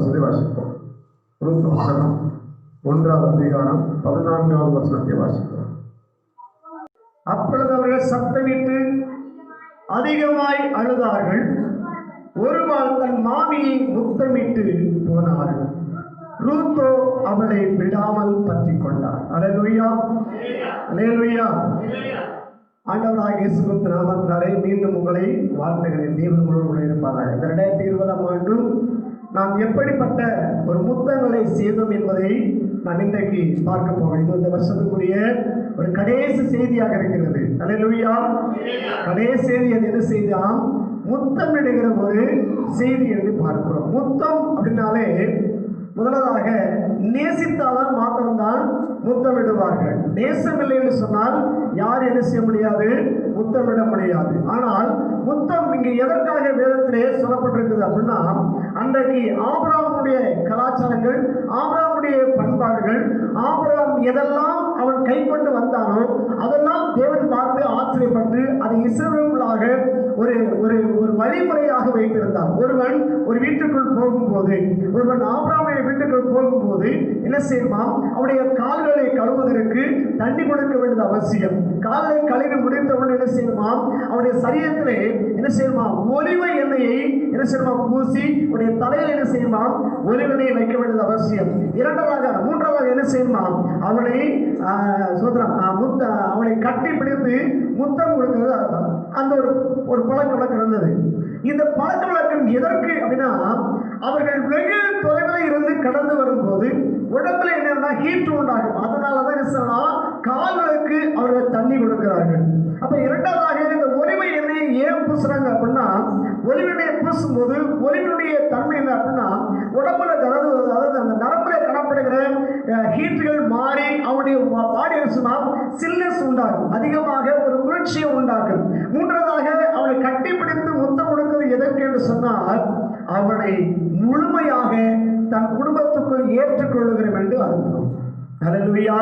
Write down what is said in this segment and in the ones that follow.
வசனத்தை வாசிப்போம். ரூத் வசனம் 1ஆம் அதிகாரம் 14வது வசனத்தை வாசிப்போம். அப்பொழுது அவர்கள் சத்தமிட்டு அதிகமாய் அழுதார்கள். ஒருவாள் தன் மாமியை முத்தமிட்டு போனார்கள். ரூத்தோ அவளை விடாமல் பற்றி கொண்டார். அல்லேலூயா, அல்லேலூயா. ஆண்டவராகிய இயேசு கிறிஸ்து நாமத்தினாலே மீண்டும் உங்களை வாழ்த்துகிறேன். தேவன் உங்களோடு இருப்பார்கள். இந்த 2020ஆம் ஆண்டும் நாம் எப்படிப்பட்ட ஒரு முத்தங்களை செய்தோம் என்பதை நான் இன்றைக்கு பார்க்க போகிறேன். இது இந்த வருஷத்துக்குரிய ஒரு கடைசி செய்தியாக இருக்கிறது. அல்லேலூயா. கடைசி செய்தி அது என்ன செய்தியாம்? முத்தமிடுகிற ஒரு செய்தி என்று பார்க்கிறோம். முத்தம் அப்படின்னாலே முதலாவதாக நேசித்தால்தான் மாத்திரம்தான் முத்தமிடுவார்கள். நேசமில்லை என்று சொன்னால் யார் என்ன செய்ய முடியாது? முத்தமிட முடியாது. ஆனால் முத்தம் இங்கு எதற்காக வேதத்திலே சொல்லப்பட்டிருக்குது அப்படின்னா, அன்றைக்கு ஆபிரகாமுடைய கலாச்சாரங்கள், ஆபிரகாமுடைய பண்பாடுகள், ஆபிரகாம் எதெல்லாம் அவன் கை கொண்டு வந்தானோ அதெல்லாம் தேவன் பார்த்து ஆச்சரியப்பட்டு அதை இஸ்ரவேலுக்குள்ளாக ஒரு ஒரு ஒரு வழிமுறையாக வைத்திருந்தான். ஒருவன் ஒரு வீட்டுக்குள் போகும்போது, ஒருவன் ஆபிரகாமுடைய வீட்டுக்குள் போகும்போது என்ன செய்வான்? அவனுடைய கால்களை கழுவுவதற்கு தண்ணி கொடுக்க வேண்டியது அவசியம். காலை கழுவி முடித்தவுடன் என்ன செய்வான்? அவனுடைய சரீரத்திலே என்ன செய்வான்? ஒலிவ எண்ணெயை என்ன செய்வான்? பூசி அவனுடைய தலையில் என்ன செய்வான்? ஒலிவ எண்ணெயை வைக்க வேண்டியது அவசியம். மூன்றாவதாக என்ன செய்வான்? அவனை அவனை கட்டி பிடித்து முத்தம் கொடுக்கிறது அந்த ஒரு பழக்க வழக்கம் இருந்தது. இந்த பழக்க வழக்கம் எதற்கு அப்படின்னா, அவர்கள் வெகு தொலைவில் இருந்து கடந்து வரும்போது உடம்புல என்னன்னா ஹீட் உண்டாகும். அதனாலதான் என்ன சொல்லலாம், கால்களுக்கு அவர்கள் தண்ணி கொடுக்கிறார்கள். அப்ப இரண்டாவதாக இந்த ஒலிவை எண்ணெயை ஏன் பூசுறாங்க அப்படின்னா, ஒலிவினையை பூசும்போது ஒலிவினுடைய தன்மை என்ன அப்படின்னா, உடம்புல அதாவது அந்த நரம்புல காணப்படுகிற ஹீட்டுகள் மாறி அவனுடைய பாடி சில்னஸ் உண்டாகும், அதிகமாக ஒரு குளிர்ச்சியை உண்டாகும். மூன்றாவதாக அவனை கட்டிப்பிடித்து முத்தம் கொடுக்கிறது எதற்கு என்று சொன்னால், அவனை முழுமையாக தன் குடும்பத்துக்குள் ஏற்றுக்கொள்ளுகிறோம் என்று அர்த்தம். அல்லேலூயா.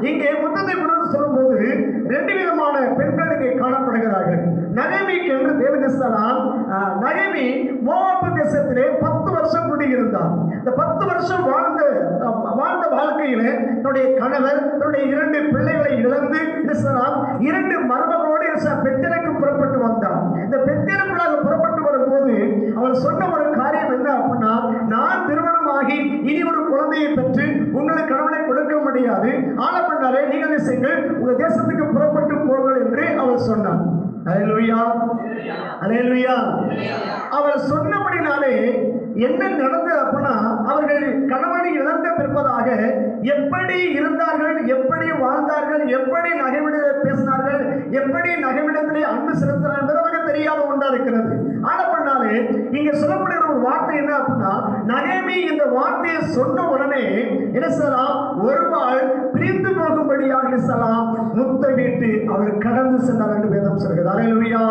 இங்கே முத்தத்தை குறித்து சொல்லும்போது 2 விதமான பெண்கள் இங்கே காணப்படுகிறார்கள். நகேமிக்கு என்று தேவதேசலாம், நகேமி மோவாபு தேசத்திலே 10 வருஷம் குடியிருந்தார். இந்த 10 வருஷம் வாழ்ந்த வாழ்க்கையிலே தன்னுடைய கணவர், தன்னுடைய 2 பிள்ளைகளை இழந்து 2 மருமகளோடு பெத்தேலுக்கு புறப்பட்டு வந்தார். இந்த பெத்தேலுக்குள்ளாக புறப்பட்டு வரும்போது அவள் சொன்ன ஒரு காரியம் என்ன அப்படின்னா, நான் திருமணமாகி இனி ஒரு குழந்தையை பெற்று உங்களுக்கு கணவனை கொடுக்க முடியாது, ஆனப்பண்ணாலே நீங்கள் செய்யுங்கள், உங்க தேசத்துக்கு புறப்பட்டு போங்கள் என்று அவள் சொன்னார். அல்லேலூயா, அல்லேலூயா. அவள் சொன்னபடினாலே என்ன நடந்தது அப்படின்னா, அவர்கள் கணவனை இழந்த பிற்பதாக எப்படி இருந்தார்கள், எப்படி வாழ்ந்தார்கள், எப்படி நகைவிடத்தில் பேசினார்கள், எப்படி நகைவிடத்திலே அன்பு செலுத்தினார்கள் என்பது தெரியாத ஒன்றா இருக்கிறது. ஆனப்பண்ணாலே இங்க சொல்லப்படுகிற ஒரு வார்த்தை என்ன அப்படின்னா, நகேமி இந்த வார்த்தையை சொன்ன உடனே என்ன சொல்லலாம், ஒருவாள் பிரிந்து போகும்படியாக முத்தமிட்டு அவள் கடந்து சென்றார் என்று வேதம் சொல்கிறது. அல்லேலூயா.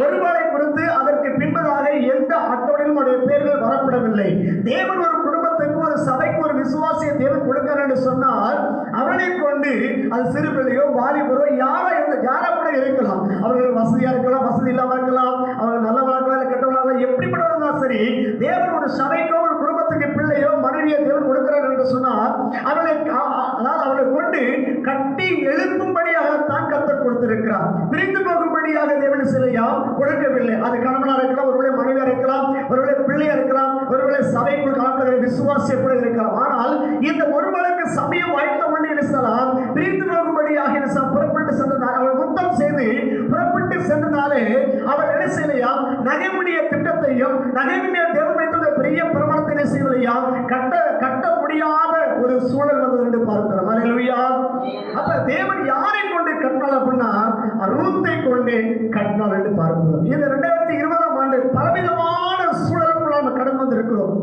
ஒருவாளை குறித்து அதற்கு பின்பதாக எந்த அட்டவணையிலும் அவருடைய பேர்கள் வரப்படவில்லை. தேவன் ஒரு குடும்பத்துக்கு, ஒரு சபைக்கு ஒரு விசுவாசியை தேவன் கொடுக்கிறார் என்று சொன்னால், அவனை கொண்டு அது சிறு பிள்ளையோ வாலிபரோ யாரா கூட இருக்கலாம். அவர்கள் வசதியா இருக்கலாம், வசதி இல்லாம இருக்கலாம், அவர்கள் நல்ல வளர்க்கலாம், கெட்ட வளர்க்கலாம், எப்படிப்பட்டவர்களா சரி, தேவன் ஒரு சபைக்கோ ஒரு குடும்பத்துக்கு பிள்ளையோ மனைவியை தேவன் கொடுக்கிறார் என்று சொன்னால், அவளை கொண்டு கட்டி எழுப்பும்படியாகத்தான் கர்த்தர் கொடுத்திருக்கிறார். பிரிந்து போகும்படியாக தேவன் சிலையா கொடுக்கவில்லை. அது கணவனாக இருக்கலாம், ஒருவேளை மனைவியா இருக்கலாம், ஒருவேளை பிள்ளையா இருக்கலாம், ஒருவேளை சபைக்குள் காணப்படுகிற விசுவாசியை கூட இருக்கலாம். ஆனால் இந்த ஒருவளுக்கு சமயம் வாய்த்த உடனே இருக்கலாம் பிரிந்து போகும்படியாக புறப்பட்டு சென்றதால், அவள் முத்தம் செய்து புறப்பட்டு சென்றதாலே அவள் என்ன செய்யலையா, நகைமுடைய திட்டத்தையும் நகைமுடைய தேவன் வைத்த பெரிய பிரமாணத்தை செய்யலையா, கட்ட முடியாத ஒரு சூழல் வந்தது என்று பார்க்கிறோம். அல்லேலூயா. அப்ப தேவன் யாரை கொண்டு கட்டினார் அப்படின்னா, ரூத்தை கொண்டு கட்டினார் என்று பார்க்கிறோம். இந்த 2020ஆம் ஆண்டு பலவிதமான சூழலுக்குள் நாம் கடந்து வந்திருக்கிறோம்.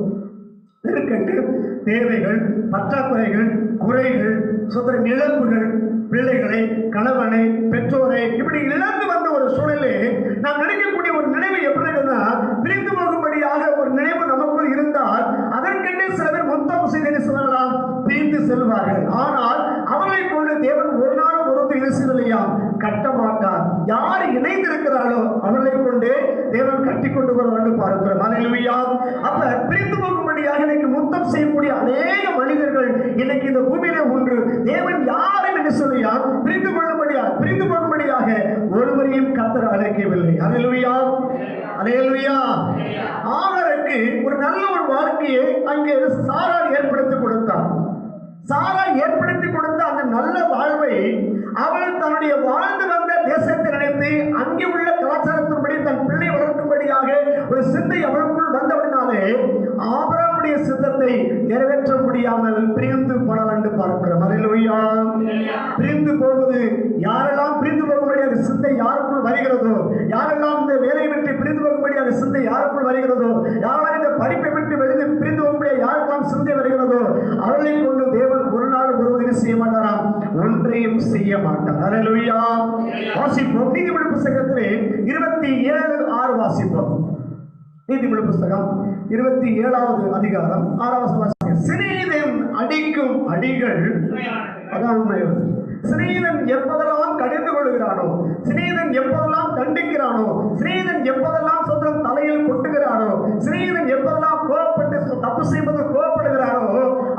நெருக்கங்கள், தேவைகள், பற்றாக்குறைகள், குறைகள், சொந்த இழப்புகள், பிள்ளைகளை, கணவனை, பெற்றோரை இப்படி இழந்து வந்த ஒரு சூழலே நாம் நினைக்கக்கூடிய ஒரு நினைவு எப்படி இருக்குன்னா, பிரிந்து போகும்படியாக ஒரு நினைவு நமக்குள் இருந்தால் அதற்கென்றே சில பேர் முத்தம் செய்து சொல்லலாம், பிரிந்து செல்வார்கள். ஆனால் அவர்களை கொண்டு தேவன் ஒரு நாள் ஒரு இணைசிலையா கட்ட மாட்டார். யார் இணைந்திருக்கிறார்களோ அவர்களை கொண்டு தேவன் கட்டி கொண்டு வர வேண்டும் பார்க்கிறோம். அல்லேலூயா. அப்ப பிரிந்து போகும்படியாக தேவன் யாரும் என்று சொல்லியா பிரிந்து போகும்படியாக ஒருவரையும் கர்த்தர் அழைக்கவில்லை. அல்லேலூயா, அல்லேலூயா. ஆகாருக்கு ஒரு நல்ல ஒரு வாழ்க்கையை அங்கே சாராள் ஏற்படுத்தி கொடுத்தார். சாராள் ஏற்படுத்தி கொடுத்த அந்த நல்ல வாழ்வை அவள் தன்னுடைய வாழ்ந்து வந்த தேசத்தை நினைத்து அங்கே உள்ள கலாச்சாரத்தின்படி தன் பிள்ளை வளர்க்கும்படியாக ஒரு சிந்தை அவளுக்குள் வந்தவனாலே ஆபிரகாமுடைய சித்தத்தை நிறைவேற்ற முடியாமல் பிரிந்து போனாள் என்று பார்க்கிறோம். அல்லேலூயா. பிரிந்து போவது யாரெல்லாம் பிரிந்து போகும்படியாக சிந்தை யாருக்குள் வருகிறதோ, யாரெல்லாம் இந்த வேலையை விட்டு பிரிந்து போகும்படியாக சிந்தை யாருக்குள் வருகிறதோ, யாரெல்லாம் இந்த படிப்பை விட்டு வெளியே பிரிந்து போகும்படியாக யாருக்கெல்லாம் சிந்தை வருகிறதோ அவர்களை கொண்டு தேவன் ஒரு நாள் ஒருவரை செய்ய மாட்டாராம், ஒன்றையும் செய்ய மாட்டார். அல்லேலூயா. வாசிப்போம் நீதிமொழி புத்தகத்திலே 27:6 வாசிப்போம். நீதிமொழி புத்தகம் 27வது அதிகாரம் 6வது வாசிப்போம். சிநேகிதன் அடிக்கும் அடிகள், அதான் உண்மை. சிநேகிதன் எப்போதெல்லாம் கடிந்து கொள்கிறானோ, சிநேகிதன் எப்போதெல்லாம் தண்டிக்கிறானோ, சிநேகிதன் எப்போதெல்லாம் சொந்தம் தலையில் கொட்டுகிறானோ, சிநேகிதன் எப்போதெல்லாம் கோபப்பட்டு தப்பு செய்வது கோபப்படுகிறானோ,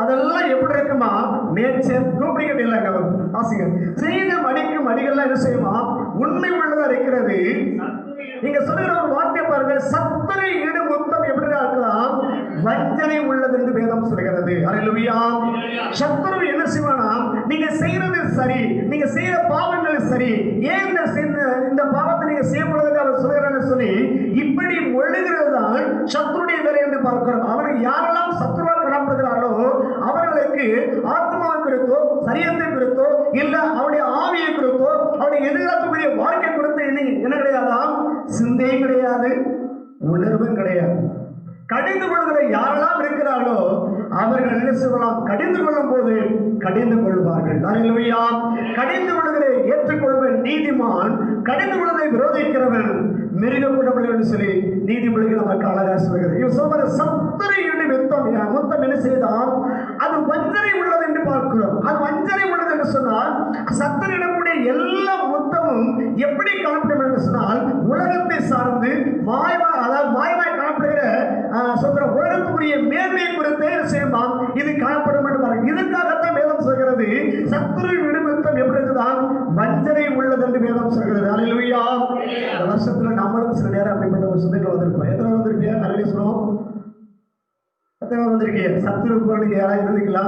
அதெல்லாம் எப்படி இருக்குமா? நேச்சர் டூப்ளிகேட் இல்லைங்க. ஆசிங்க சிநேகிதன் அடிக்கும் அடிகள்லாம் என்ன செய்யுமா? உண்மை உள்ளதா இருக்கிறது. நீங்க சொல்லுகிற ஒரு வார்த்தை பாருங்க, சத்துரை ஈடு முத்தம் எப்படி இருக்கலாம்? வஞ்சனை உள்ளது என்று வேதம் சொல்கிறது. அல்லேலூயா. சத்துரு என்ன செய்வானா? நீங்க செய்யறது சரி, நீங்க செய்யற பாவங்கள் சரி, ஏன் இந்த பாவத்தை நீங்க செய்யக்கூடாது அவர் சொல்கிறான்னு சொல்லி இப்படி ஒழுகிறது தான் சத்துருடைய வேலை என்று பார்க்கிறோம். அவனுக்கு யாரெல்லாம் சத்துருவாக காணப்படுகிறார்களோ அவர்களுக்கு ஆத்மாவை குறித்தோ, சரியத்தை குறித்தோ, இல்ல அவருடைய ஆவியை குறித்தோ, அவருடைய எதிர்காலத்துக்குரிய வாழ்க்கை குறித்து என்ன கிடையாதாம்? சிந்தையும் கிடையாது, உணர்வும் கிடையாது. கடிந்து கொள்கிற யாரெல்லாம் இருக்கிறார்களோ அவர்கள் என்ன செய்யலாம்? கடிந்து கொள்ளும் போது கடிந்து கொள்வார்கள். அல்லேலூயா. கடிந்து கொள்கிற ஏற்றுக்கொள்வன் நீதிமான், கடிந்து கொள்வதை விரோதிக்கிறவன் மிருக கூடவில்லை என்று சொல்லி நீதிமொழிகள் நமக்கு அழகா சொல்கிறது. இவர் சொல்ற சத்துரை ஈடு முத்தம் என்ன செய்தால் அது வஞ்சனை உள்ளது என்று பார்க்கிறோம். அது வஞ்சனை உள்ளது என்று சொன்னால் சத்துரிடக்கூடிய எல்லா முத்தமும் எப்படி காணப்படும் என்று சொன்னால் உலகத்தை சார்ந்து மாயமாய் காணப்படுகிற சொல்ற உலகத்துக்குரிய மேன்மையை குறித்து செய்யலாம் இது காணப்படும் என்று பாருங்க. இதுக்காகத்தான் வேதம் சொல்கிறது சத்துரு விடுமுத்தம் எப்படி இருக்குதான்? வஞ்சனை உள்ளது என்று வேதம் சொல்கிறது. அல்லேலூயா. இந்த வருஷத்துல நம்மளும் சில நேரம் அப்படிப்பட்ட ஒரு சிந்தைகள் வந்திருப்போம். எத்தனை வந்திருக்கீங்க? நிறைய சொல்லுவோம். எத்தனை வந்திருக்கீங்க? சத்துரு போல யாராவது இருந்தீங்களா?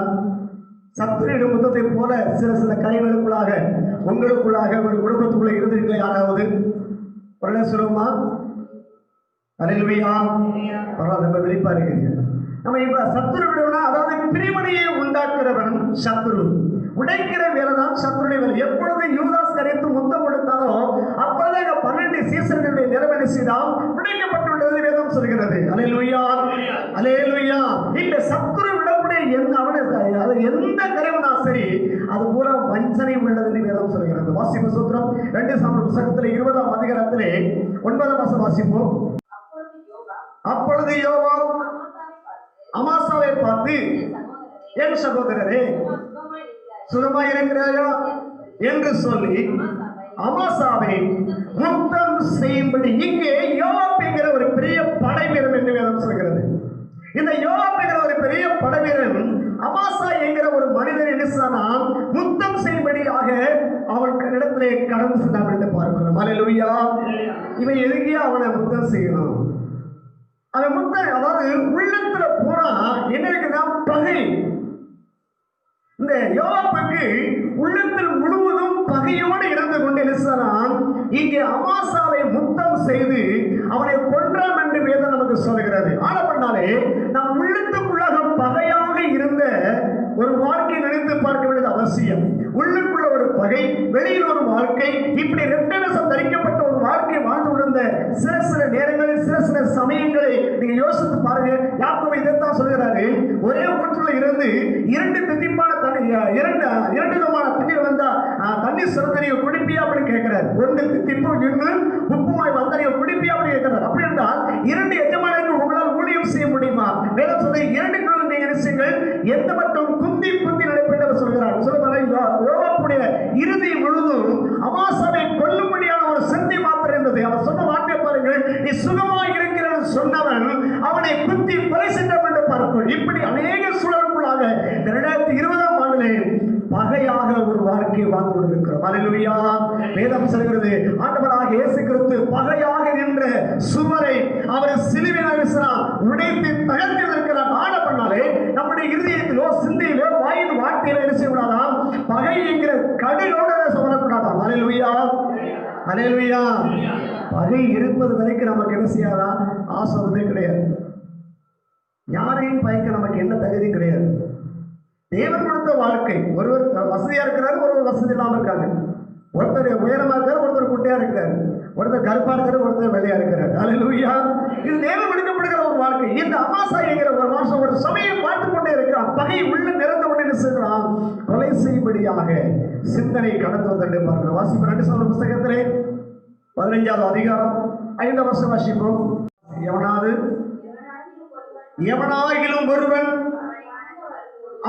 சத்துரு முத்தத்தை போல சில கரைகளுக்குள்ளாக உங்களுக்குள்ளாக உங்களுடைய குடும்பத்துக்குள்ள இருந்திருக்கீங்க யாராவது? உடனே சொல்லுவோமா? அல்லேலூயா. பரவாயில்ல, ரொம்ப வெளிப்பா இருக்கீங்க. நம்ம இப்ப சத்துரு விடுவோம்னா அதாவது பிரிவினையை உண்டாக்குறவன் சத்துரு, உடைக்கிற வேலை தான் சத்துருடைய வேலை. எப்பொழுது யூதாஸ் கரைத்து முத்தம் கொடுத்தாலோ அப்பொழுது 12 சீசர்களுடைய நிறைவேறி செய்தால் உடைக்கப்பட்டுள்ளது வேதம் சொல்கிறது. அல்லேலூயா, அல்லேலூயா. இந்த சத்துரு விடக்கூடிய எந்த கரைவனா சரி அது பூரா வஞ்சனை உள்ளது வேதம் சொல்கிறது. வாசிப்பு சூத்திரம் 2 சாமுவேல் புத்தகத்திலே 20ஆம் அதிகாரத்திலே 9ஆம் வசனம் வாசிப்போம். அப்பொழுது யோவாப் அமாசாவை பார்த்து, என் சகோதரரே சுகமாய் இருக்கிறாயா என்று சொல்லி அமாசாவை முத்தம் செய்யும்படி. இங்கே யோவாப் என்கிற ஒரு பெரிய படைவீரன் என்று வேதம் சொல்கிறது. இந்த யோவாப் என்கிற ஒரு பெரிய படைவீரன் அமாசா என்கிற ஒரு மனிதன் என்ன சொன்னால் முத்தம் செய்யும்படியாக அவனுக்கு இடத்திலே கடந்து சென்றான் என்று பார்க்கிறோம். அல்லேலூயா. இவன் எதுக்கே அவனை முத்தம் செய்யணும்? அவன் முத்தம் அதாவது உள்ளத்துல பூரா என்ன இருக்குன்னா பகை. இந்த யோவாப்புக்கு உள்ளத்தில் முழுவதும் பகையோடு இருந்து கொண்டு என்ன இங்கே அமாசாவை முத்தம் செய்து அவனை கொன்றான் என்று வேதம் நமக்கு சொல்கிறது. ஆனப்படினாலே நாம் உள்ளத்துக்குள்ளாக பகையாக இருந்த ஒரு வாழ்க்கை நினைத்து பார்க்க வேண்டியது அவசியம். உள்ளுக்குள்ள ஒரு பகை, வெளியில் ஒரு வாழ்க்கை, இப்படி ரெட்டரசம் தரிக்கப்பட்ட ஒரு வாழ்க்கை வாழ்ந்து கொண்டிருந்த சில நேரங்களில் சில சமயங்களை நீங்க யோசித்து பாருங்க. யாக்கோபு இதைத்தான் சொல்கிறாரு, ஒரே ஊற்றுல இருந்து 2 தித்திப்பான தண்ணி, இரண்டு விதமான தண்ணீர் வந்தா தண்ணீர் சிறந்த நீங்க குடிப்பியா அப்படின்னு கேட்கிறார். 1 தித்திப்பும் இன்னும் உப்புமாய் வந்தா நீங்க குடிப்பியா அப்படின்னு கேட்கிறார். அப்படி என்றால் 2 எஜமானர்கள் உங்களால் ஊழியம் செய்ய முடியுமா? வேதம் சொல்ல 2 நீங்க நிச்சயங்கள் எந்த மட்டும் குந்தி நடைபெற்று சொல்கிறார். யோவாப்புடைய இறுதி முழுதும் அமாசாவை கொல்லும்படியான ஒரு சிந்தை மாத்திரம் இருந்தது. அவர் சொன்ன வார்த்தை பாருங்கள், நீ சுகமாக இருக்கிறன்னு சொன்னவன் அவனை குத்தி கொலை செய்தான் என்று பார்ப்போம். இப்படி அநேக சூழலுக்குள்ளாக 2020ஆம் ஆண்டிலே பகையா வாழ்க்கையை வாழ்ந்து கொண்டிருக்கிறோம். அல்லேலூயா. வேதம் சொல்கிறது, ஆண்டவராக இயேசு கிறிஸ்து பகையாக நின்ற சுவரை அவர் சிலுவையினால் உடைத்து தகர்த்திருக்கிறார். ஆன பண்ணாலே நம்முடைய இருதயத்திலோ சிந்தையிலோ வாயின் வார்த்தையில என்ன செய்யக்கூடாதாம்? பகை என்கிற கடினோட சொல்லக்கூடாதாம். அல்லேலூயா. அல்லேலூயா. பகை இருப்பது வரைக்கும் நமக்கு என்ன செய்யாதா? ஆசை கிடையாது. யாரையும் பயக்க நமக்கு என்ன தகுதியும் கிடையாது. தேவன் கொடுத்த வாழ்க்கை, ஒருவர் வசதியா இருக்கிறாரு, ஒருவர் வசதி இல்லாம இருக்காங்க. ஒருத்தர் உயரமா இருக்காரு, ஒருத்தர் குட்டையா இருக்கிறாரு, ஒருத்தர் கருப்பா இருக்காரு, ஒருத்தர் வெள்ளையா இருக்கிறார். அல்லேலூயா. இது தேவன் கொடுக்கப்படுகிற ஒரு வாழ்க்கை. இந்த அமாசா என்கிற ஒரு மாசம் ஒரு சமயம் பார்த்து கொண்டே இருக்கிறான். பகை உள்ள நிறந்த உடனே செய்கிறான், கொலை செய்யும்படியாக சிந்தனை கடந்து வந்து பார்க்கிறோம். வாசிப்பு 2 சாமுவேல் புத்தகத்திலே 15வது அதிகாரம் 5ஆம் வசனம் வாசிப்போம். எவனாகிலும் ஒருவன்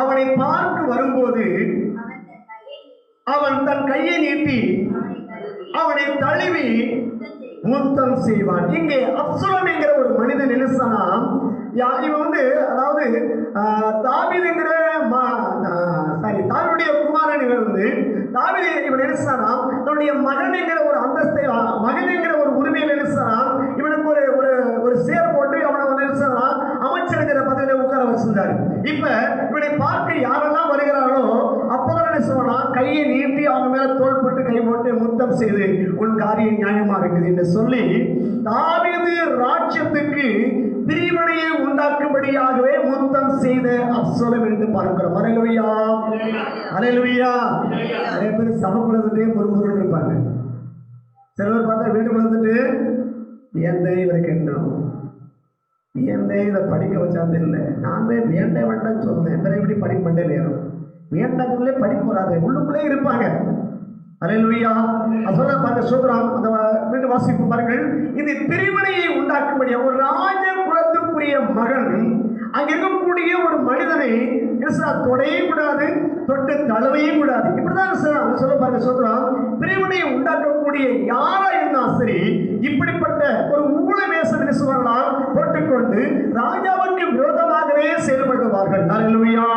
அவனை பார்க்க வரும்போது அவன் தன் கையை நீட்டி அவனை தழுவி முத்தம் செய்வான். இங்கே அப்சலோம் என்கிற ஒரு மனிதன் எழுசானா, இவன் அதாவது தாவீதுங்கிற தாவீதுடைய குமாரன். தாவீது இவன் எழுசானா தன்னுடைய மகன் என்கிற ஒரு அந்தஸ்தை, மகன் என்கிற ஒரு உரிமையில் எழுசானா இவனுக்கு ஒரு சேர் போட்டு அவனை எழுசானா அமைச்சருங்கிற பதவியில உட்கார வச்சிருந்தாரு. இப்ப இவனை பார்க்க யாரெல்லாம் வருகிறாரோ அப்பதான் என்ன சொல்லுவானா, கையை நீட்டி அவங்க மேல தோள் போட்டு கை போட்டு முத்தம் செய்து உன் காரியம் நியாயமா இருக்குது என்று சொல்லி தாவீது ராஜ்யத்துக்கு பிரிவினையை உண்டாக்கும்படியாகவே முத்தம் செய்த அப்சலோம் என்று பார்க்கிறோம். அல்லேலூயா. அல்லேலூயா. நிறைய பேர் சபை குழந்தைட்டே முறுமுறு இருப்பாங்க. சிலவர் பார்த்தா வீடு குழந்தைட்டு ஏன் இவருக்கு என்ன, ஏன் இதை படிக்க வச்சாது இல்லை, நான் தான் வேண்டே வேண்டாம்னு சொன்னேன், வேற எப்படி படிக்க மாட்டேன் நேரம் வேண்டாங்களே படிப்பு வராது உள்ளுக்குள்ளே இருப்பாங்க. அல்லேலூயா. சொல்ல பாருங்க, சூத்திரம் அந்த வீட்டு வாசிப்பு பாருங்கள். இது பிரிவினையை உண்டாக்கும்படியா ஒரு ராஜ குலத்துக்குரிய மகன் அங்க இருக்கக்கூடிய ஒரு மனிதனை தொடையே கூடாது, தொட்டு தழுவையும் கூடாது. இப்படிதான் சொல்ல பாருங்க சூத்திரம். பிரிவினையை உண்டாக்கக்கூடிய யாரா இருந்தாலும் சரி, இப்படிப்பட்ட ஒரு ஊழவேசம் போட்டுக்கொண்டு ராஜாவுக்கு விரோதமாகவே செயல்படுவார்கள். அல்லேலூயா.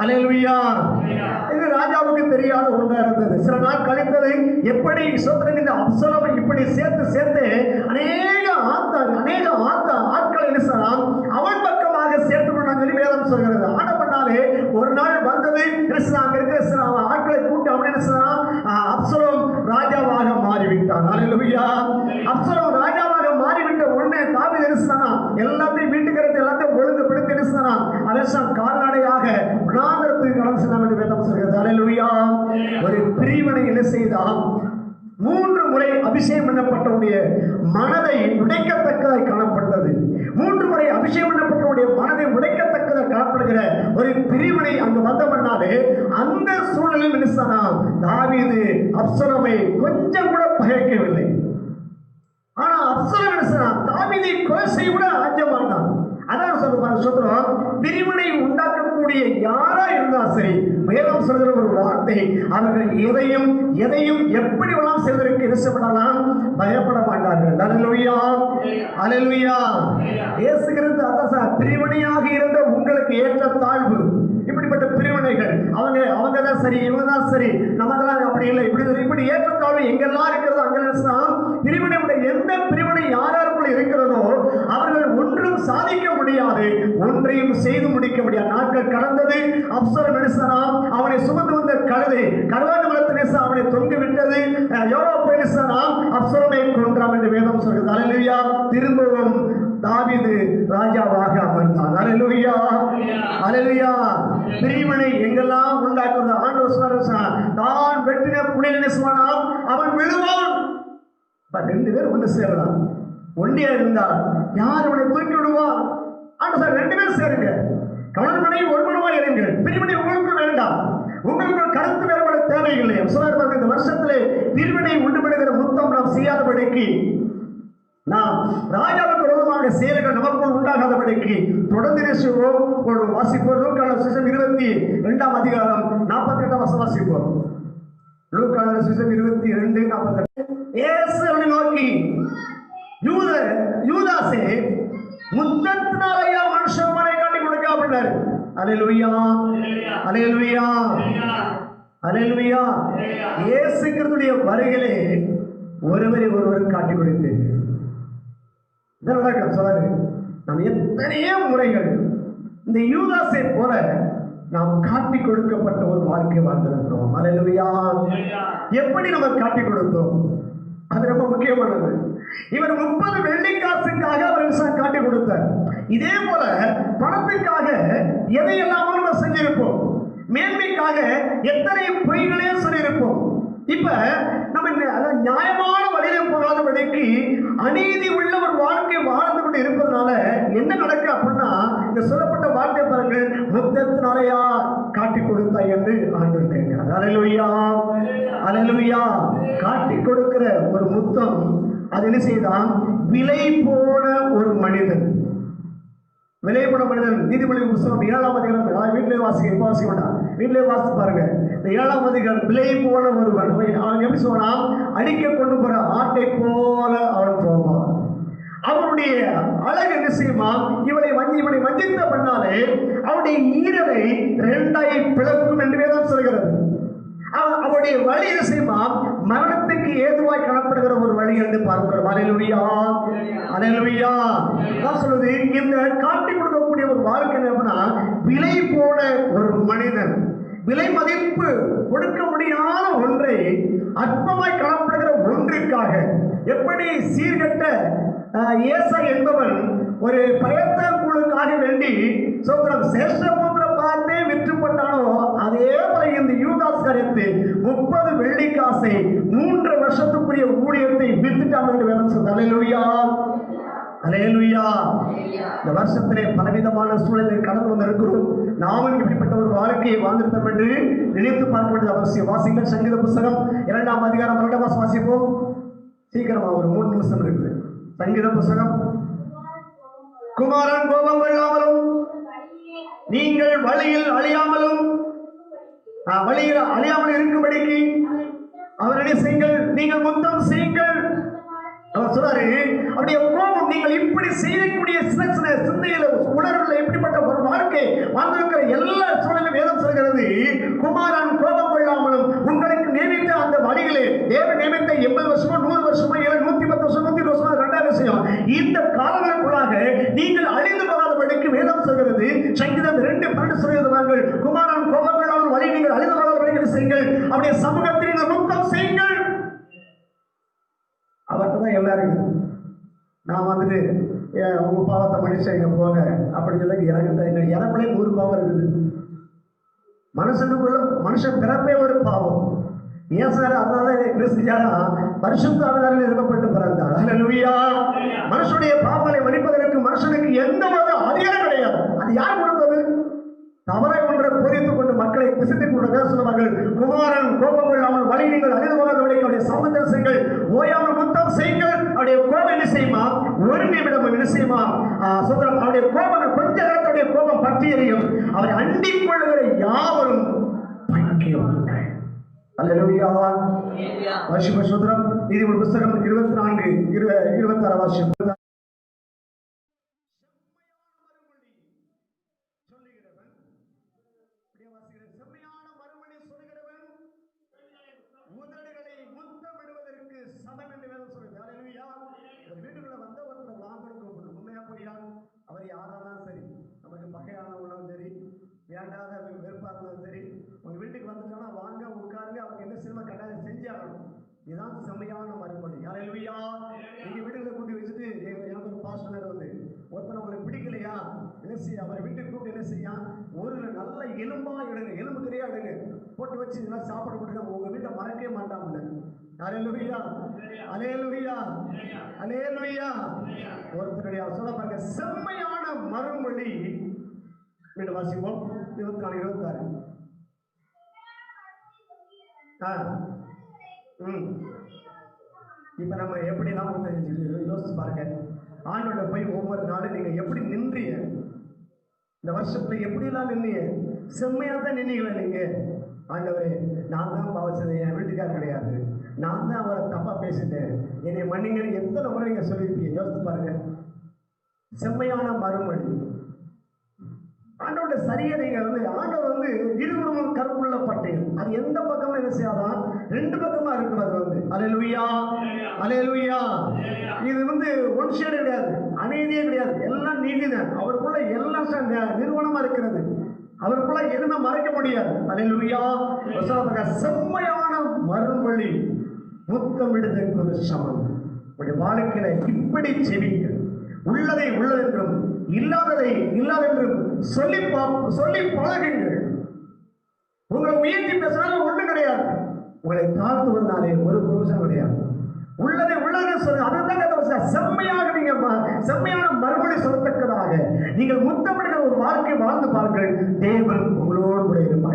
அல்லேலூயா. இது ராஜாவுக்கு தெரியாத ஒன்றா இருந்தது. சில நாள் கழித்தது எப்படி சோத்திரம் இந்த அப்சலோமை இப்படி சேர்த்து அநேக ஆட்களை அவன் பக்கமாக சேர்த்து கொண்டாங்க வேதம் சொல்கிறது. ஆன பண்ணாலே ஒரு நாள் வந்தது அங்க இருக்கிற ஆட்களை கூட்டு அப்படின்னு அப்சலோம் ராஜாவாக மாறிவிட்டான். அல்லேலூயா. அப்சலோம் ராஜாவாக மாறிவிட்ட உடனே தாவீது என்ன எல்லாத்தையும் வீட்டுக்கிறது எல்லாத்தையும் ஒழுங்குபடுத்தி என்ன அவன் கால்நடையாக வனாந்தரத்துக்கு கடந்து சென்றான் என்று வேதம் சொல்கிறது. அல்லேலூயா. ஒரு பிரிவினை என்ன செய்தான்? 3 முறை அபிஷேகம் பண்ணப்பட்டவுடைய மனதை உடைக்கத்தக்கதாய் காணப்பட்டது. 3 முறை அபிஷேகம் பண்ணப்பட்டவுடைய மனதை உடைக்கத்தக்கதாய் காணப்படுகிற ஒரு பிரிவினை அங்கு வந்தவனாலே அந்த சூழலில் நினைச்சானா தாவீது அப்சலோமை கொஞ்சம் கூட பகைக்கவில்லை. ஆனா அப்சலோம் நினைச்சானா தாவீதை கொலை செய்ய கூட அஞ்ச மாட்டான். அதான் சொல்லுவாங்க, பிரிவினை உண்டாக்கக்கூடிய யாரா இருந்தா சரி, வேதம் சொல்கிற ஒரு வார்த்தை, அவர்கள் எதையும் எப்படி வேணாலும் செய்வதற்கு இசைப்படலாம், பயப்பட மாட்டார்கள். அல்லேலூயா. அல்லேலூயா. இயேசு கிறிஸ்து அதான் பிரிவினையாக இருந்த உங்களுக்கு ஏற்ற தாழ்வு, இப்படிப்பட்ட பிரிவினைகள் அவங்க தான் சரி, இவங்க தான் சரி, நமக்கெல்லாம் அப்படி இல்லை, இப்படி ஏற்றத்தாழ்வு எங்கெல்லாம் இருக்கிறதோ அங்கெல்லாம் பிரிவினையுடைய எந்த பிரிவினை யாருக்குள்ள இருக்கிறதோ அவர்கள் ஒன்றும் சாதிக்க முடியாது, ஒன்றையும் செய்து முடிக்க முடியாது. நாட்கள் கடந்தது. அப்சலோம் மனுஷனாம் அவனை சுமந்து வந்த கழுதை கருவாடு மலத்தினேசா அவனை தொங்க விட்டது. யோவாப் மனுஷனாம் அப்சலோமை கொன்றான் என்று வேதம் சொல்கிறது. அல்லேலூயா. திரும்பவும் தாவீது ராஜாவாக அமர்ந்தான். அல்லேலூயா. அல்லேலூயா. பிரிவினை எங்கெல்லாம் உண்டாக்குறது ஆண்டவர் தான் வெட்டின புலியிலே சொன்னான் அவன் விழுவான். 2 பேர் ஒன்று சேரலாம். ஒண்டியா இருந்தால் யார் அவனை தூக்கி விடுவார்? ஆண்டவர் 2 பேர் சேருங்க, கணவன் மனைவி ஒருமனமா இருங்கள், பிரிவினை உங்களுக்கு வேண்டாம், உங்களுக்கு கருத்து வேறுபாடு தேவையில்லை. இந்த வருஷத்திலே பிரிவினை உண்டுபடுகிற முத்தம் நாம் செய்யாதபடிக்கு, நாம் ராஜாவுக்கு விரோதமாக செயல்கள் நமக்குள் உண்டாகாதபடிக்கு தொடர்ந்து செய்வோம். ஒரு வாசிப்போம். லூக்கான சுவிசேஷம் 22ஆம் அதிகாரம் 48ஆம் வசனம் வாசிப்போம். லூக்கான சுவிசேஷம் 22:48. இயேசு அவனை நோக்கி, யூதாசே முத்தத்தினாலையா மனுஷன் மனை காட்டி கொடுக்க அப்படின்னாரு. அல்லேலூயா. அல்லேலூயா. அல்லேலூயா. இயேசு கிறிஸ்துவின் வருகையிலே ஒருவரை ஒருவர் காட்டிக் கொடுத்து சொல்றாரு. நாம் எத்தனையோ முறைகள் இந்த யூதாசை போல நாம் காட்டி கொடுக்கப்பட்ட ஒரு வாழ்க்கை வாழ்ந்திருக்கிறோம். அல்லேலூயா. எப்படி நம்ம காட்டி கொடுத்தோம்? அது ரொம்ப முக்கியமானது. இவர் 30 வெள்ளிக்காசுக்காக அவர் காட்டி கொடுத்தார். இதே போல பணத்துக்காக எதையெல்லாம் நம்ம செஞ்சிருப்போம், மேன்மைக்காக எத்தனை பொய்களே சொல்லியிருப்போம். இப்ப நம்ம நியாயமான வழியில போகாதபடிக்கு அநீதி உள்ள ஒரு வாழ்க்கை வாழ்ந்து கொண்டு இருப்பதனால என்ன நடக்கு அப்படின்னா, இந்த சொல்லப்பட்ட வார்த்தை பாருங்கள், முத்தத்தினாலையா காட்டி கொடுத்தாய் என்று ஆண்டவர் கேட்கிறார். அல்லேலூயா, அல்லேலூயா. காட்டி கொடுக்கிற ஒரு முத்தம் அது என்ன செய்தான்? விலை போன ஒரு மனிதன், விலை போன மனிதன். நீதிமொழி புத்தகம் 7ஆம் அதிகாரம் வீட்டிலே வாசிக்க, இப்ப வாசிக்க வேண்டாம், வீட்டிலே வாசித்து பாருங்க. இந்த 7ஆம் அதிகாரம் விலை போன ஒருவன், அவன் எப்படி சொன்னான்? அடிக்க கொண்டு போற ஆட்டை போல அவன் போவான். அவனுடைய அழகு என்ன செய்யுமா? இவனை வஞ்சித்த பண்ணாலே அவனுடைய ஈரலை 2ஆய் பிளக்கும் என்று வேதம் சொல்கிறது. அவருடைய வழி என்ன செய்யுமா? மரணத்துக்கு ஏதுவாய் காணப்படுகிற ஒரு வழி என்று பார்க்கிறோம். அல்லேலூயா, அல்லேலூயா. நான் சொல்றது, இந்த காட்டி கொடுக்கக்கூடிய ஒரு வாழ்க்கை என்னன்னா, விலை போன ஒரு மனிதன், விலை மதிப்பு கொடுக்க முடியாத ஒன்றை அற்பமாய் காணப்படுகிற ஒன்றிற்காக எப்படி சீர்கட்ட ஏசா என்பவன் ஒரு பயத்தக்குழுக்காக வேண்டி சேஷ்டபுத்திரம் பார்த்தே விற்றுப்பட்டானோ, அதே போல இந்த யூதாஸ் காரியத்தில் 30 வெள்ளிக்காசை 3 வருஷத்துக்குரிய ஊழியத்தை வித்துட்டான் என்று வேதம் சொல்லுது. அல்லேலூயா, அல்லேலூயா. இந்த வருஷத்திலே பலவிதமான சூழலில் கடந்து வந்திருக்கிறோம். நாமும் இப்படிப்பட்ட ஒரு வாழ்க்கையை வாழ்ந்திருந்தோம் என்று நினைத்து பார்க்க வேண்டியது அவசியம். வாசிங்கள் சங்கீத புத்தகம் 2ஆம் அதிகாரம் 2ஆம் வாசிப்போம். சீக்கிரமா, ஒரு 3 நிமிஷம் இருக்குது. சங்கீத புத்தகம். குமாரன் கோபம் கொள்ளாமலும் நீங்கள் வழியில் அழியாமலும் இருக்கும்படிக்கு அவருடைய செய்யுங்கள், நீங்கள் முத்தம் செய்யுங்கள். அவர் சொல்றாரு, அவருடைய கோபம் நீங்கள் இப்படி செய்யக்கூடிய சின்ன சிந்தையில உணர்வுல எப்படிப்பட்ட ஒரு வாழ்க்கை வாழ்ந்திருக்கிற எல்லா சூழலும் வேதம் சொல்கிறது. குமாரன் கோபம் கொள்ளாமலும் உங்களுக்கு நியமித்த அந்த வழிகளே, தேவன் நியமித்த 80 வருஷமோ 100 வருஷமோ 110 வருஷம் 120 வருஷம், 2ஆவது விஷயம், இந்த காலங்களுக்குள்ளாக நீங்கள் அழிந்து போகாதபடிக்கு வேதம் சொல்கிறது. சங்கீதம் 2:12 சொல்கிறது, குமாரன் கோபம் கொள்ளாமல் வழி நீங்கள் அழிந்து போகாதபடிக்கு செய்யுங்கள், அவருடைய சமூகத்தில் நீங்கள் முத்தம் செய்யுங்கள். அவர்கிட்ட தான் எல்லாரும் நான் வந்துட்டு உங்க பாவத்தை மனுஷங்க போங்க அப்படின்னு சொல்லி இறப்புலே 100 பாவம் இருக்குது. மனுஷன் பிறப்பே ஒரு பாவம். ஏன் சார்? அதனால கிறிஸ்தியாரா பரிசுத்த ஆவியானவரால் நிரப்பப்பட்டு பிறந்தார். அல்லேலூயா. மனுஷனுடைய பாவங்களை மன்னிப்பதற்கு மனுஷனுக்கு எந்த ஒரு அதிகாரம் கிடையாது. அது யார் கொடுத்தது? தவறை ஒன்றை போதித்துக் கொண்டு மக்களை பிசித்துக் கொண்டு பேச சொல்லுவார்கள். குமாரன் கோபம் கொள்ளாமல் வழி நீங்கள் அழிந்து போகாதபடிக்கு அவருடைய சமூகத்தில் செய்யுங்கள், ஓயாமல் முத்தம் செய்யுங்கள். அவருடைய கோபம் என்ன செய்யுமா? ஒரு நிமிடம் என்ன செய்யுமா? சுதந்திரம். அவருடைய கோபம் கொஞ்ச நேரத்துடைய கோபம் பற்றி எறியும். அவரை அண்டிக் கொள்ளுகிற யாவரும் பாக்கியவான்கள். அல்லேலூயா. வருஷம் சுதந்திரம். நீதிமொழி புத்தகம் 24:26 வருஷம். அவர் யாராலும் சரி, நமக்கு பகையானவங்களும் சரி, வேண்டாத வெறுப்பாங்களும் சரி, உங்க வீட்டுக்கு வந்துட்டோம்னா வாங்க உட்காருங்க, அவங்க என்ன சினிமா கட்டாயம் செஞ்சு ஆகணும். இதுதான் செம்மையான மறுமொழி. அல்லேலூயா. நீங்க வீட்டுல கூட்டி வச்சுட்டு எனக்கு ஒரு பாஸ்டர் வந்து ஒருத்தர் உங்களுக்கு பிடிக்கலையா, என்ன செய்ய அவரை வீட்டுக்கு கூப்பிட்டு என்ன செய்யா, ஒரு நல்ல எலும்பா எடுங்க, எலும்பு கறியா எடுங்க, போட்டு வச்சு இதெல்லாம் சாப்பாடு கொடுங்க, உங்க வீட்டை மறக்கவே மாட்டாங்க. அல்லேலூயா, அல்லேலூயா, அல்லேலூயா. ஒருத்தருடைய சொல்ல பாருங்க, செம்மையான மறுமொழி. வீட்டு வாசிப்போம். 24:26. இப்ப நம்ம எப்படிலாம் யோசிச்சு பாருங்க. ஆண்டோட போய் ஒவ்வொரு நாளும் நீங்க எப்படி நின்றீங்க, இந்த வருஷத்துல எப்படிலாம் நின்னீங்க? செம்மையா தான் நின்னீங்களா நீங்க? ஆண்டவரே, நான் தான் பாவச்சது, என் வீட்டுக்காரர் கிடையாது, நான் தான் அவரை தப்பா பேசிட்டேன், என்னை மன்னிங்கன்னு எத்தனை முறை நீங்க சொல்லியிருப்பீங்க? யோசிச்சு பாருங்க. செம்மையான மறுமொழி. ஆண்டவருடைய சரியை நீங்க ஆண்டவர் இருபுறமும் கருப்புள்ள பட்டயம், அது எந்த பக்கமும் என்ன செய்யாதான், ரெண்டு பக்கமா இருக்கும். அது அல்லேலூயா, அல்லேலூயா. இது ஒன் ஷேடு கிடையாது, அநீதியே கிடையாது, எல்லாம் நீதிதான். அவருக்குள்ள எல்லாம் நிறுவனமா இருக்கிறது, அவருக்குள்ள எதுவுமே மறைக்க முடியாது. அல்லேலூயா. செம்மையான மறுமொழி முத்தமிடுதற்கு ஒரு சமம். உடைய வாழ்க்கையில இப்படி செவிங்கள், உள்ளதை உள்ளதென்றும் இல்லாததை இல்லாதென்றும் சொல்லி பழகுங்கள். உங்களை உயர்த்தி பேசினாலும் ஒண்ணு கிடையாது, உங்களை தாழ்த்துவதனாலே ஒரு புரோஜனம் கிடையாது. உள்ளதை உள்ளதை சொல்லு, அதுதான் செம்மையாக நீங்க செம்மையான மறுமொழி சொல்லத்தக்கதாக நீங்கள் முத்தமிடுகிற ஒரு வாழ்க்கை வாழ்ந்து பாருங்கள். தேவன் உங்களோடு கூட இருப்பார்.